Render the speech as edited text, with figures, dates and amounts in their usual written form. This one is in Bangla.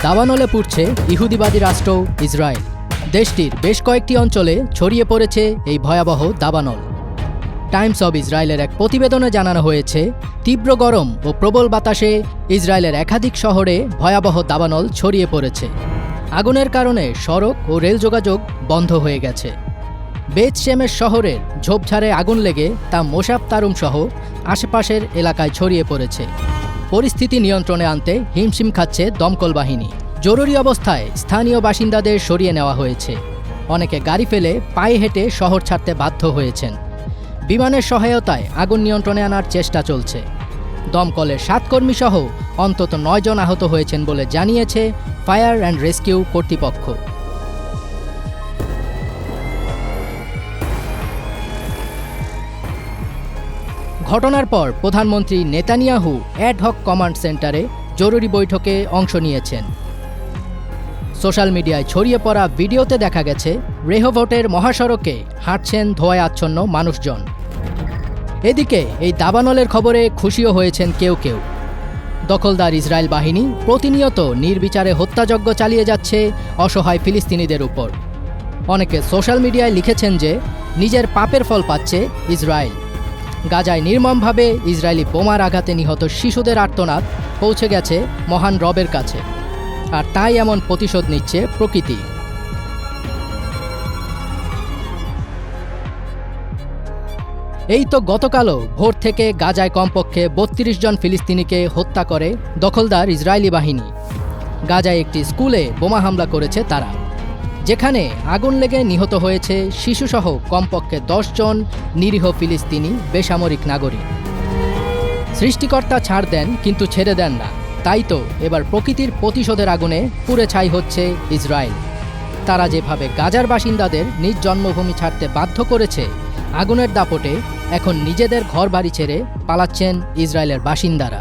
দাবানলে পুড়ছে ইহুদিবাদী রাষ্ট্র ইসরায়েল। দেশটির বেশ কয়েকটি অঞ্চলে ছড়িয়ে পড়েছে এই ভয়াবহ দাবানল। টাইমস অব ইসরায়েলের এক প্রতিবেদনে জানানো হয়েছে, তীব্র গরম ও প্রবল বাতাসে ইসরায়েলের একাধিক শহরে ভয়াবহ দাবানল ছড়িয়ে পড়েছে। আগুনের কারণে সড়ক ও রেল যোগাযোগ বন্ধ হয়ে গেছে। বেত শেমেশ শহরের ঝোপঝাড়ে আগুন লেগে তা মোশাব তারুম সহ আশেপাশের এলাকায় ছড়িয়ে পড়েছে। পরিস্থিতি নিয়ন্ত্রণে আনতে হিমশিম খাচ্ছে দমকল বাহিনী। জরুরি অবস্থায় স্থানীয় বাসিন্দাদের সরিয়ে নেওয়া হয়েছে। অনেকে গাড়ি ফেলে পায়ে হেঁটে শহর ছাড়তে বাধ্য হয়েছেন। বিমানের সহায়তায় আগুন নিয়ন্ত্রণে আনার চেষ্টা চলছে। দমকলের 7 কর্মী সহ অন্তত 9 জন আহত হয়েছেন বলে জানিয়েছে ফায়ার অ্যান্ড রেস্কিউ কর্তৃপক্ষ। ঘটনার পর প্রধানমন্ত্রী নেতানিয়াহু অ্যাডহক কমান্ড সেন্টারে জরুরি বৈঠকে অংশ নিয়েছেন। সোশ্যাল মিডিয়ায় ছড়িয়ে পড়া ভিডিওতে দেখা গেছে রেহভোটের মহাসড়কে হাঁটছেন ধোঁয়ায় আচ্ছন্ন মানুষজন। এদিকে এই দাবানলের খবরে খুশিও হয়েছেন কেউ কেউ। দখলদার ইসরায়েল বাহিনী প্রতিনিয়ত নির্বিচারে হত্যাযজ্ঞ চালিয়ে যাচ্ছে অসহায় ফিলিস্তিনিদের উপর। অনেকে সোশ্যাল মিডিয়ায় লিখেছেন যে নিজের পাপের ফল পাচ্ছে ইসরায়েল। গাজায় নির্মমভাবে ইসরায়েলি বোমার আঘাতে নিহত শিশুদের আর্তনাদ পৌঁছে গেছে মহান রবের কাছে, আর তাই এমন প্রতিশোধ নিচ্ছে প্রকৃতি। এই তো গতকালও ভোর থেকে গাজায় কমপক্ষে 32 জন ফিলিস্তিনিকে হত্যা করে দখলদার ইসরায়েলি বাহিনী। গাজায় একটি স্কুলে বোমা হামলা করেছে তারা, যেখানে আগুন লেগে নিহত হয়েছে শিশুসহ কমপক্ষে 10 জন নিরীহ ফিলিস্তিনি বেসামরিক নাগরিক। সৃষ্টিকর্তা ছাড় দেন কিন্তু ছেড়ে দেন না, তাই তো এবার প্রকৃতির প্রতিশোধের আগুনে পুড়ে ছাই হচ্ছে ইসরায়েল। তারা যেভাবে গাজার বাসিন্দাদের নিজ জন্মভূমি ছাড়তে বাধ্য করেছে, আগুনের দাপটে এখন নিজেদের ঘরবাড়ি ছেড়ে পালাচ্ছেন ইসরায়েলের বাসিন্দারা।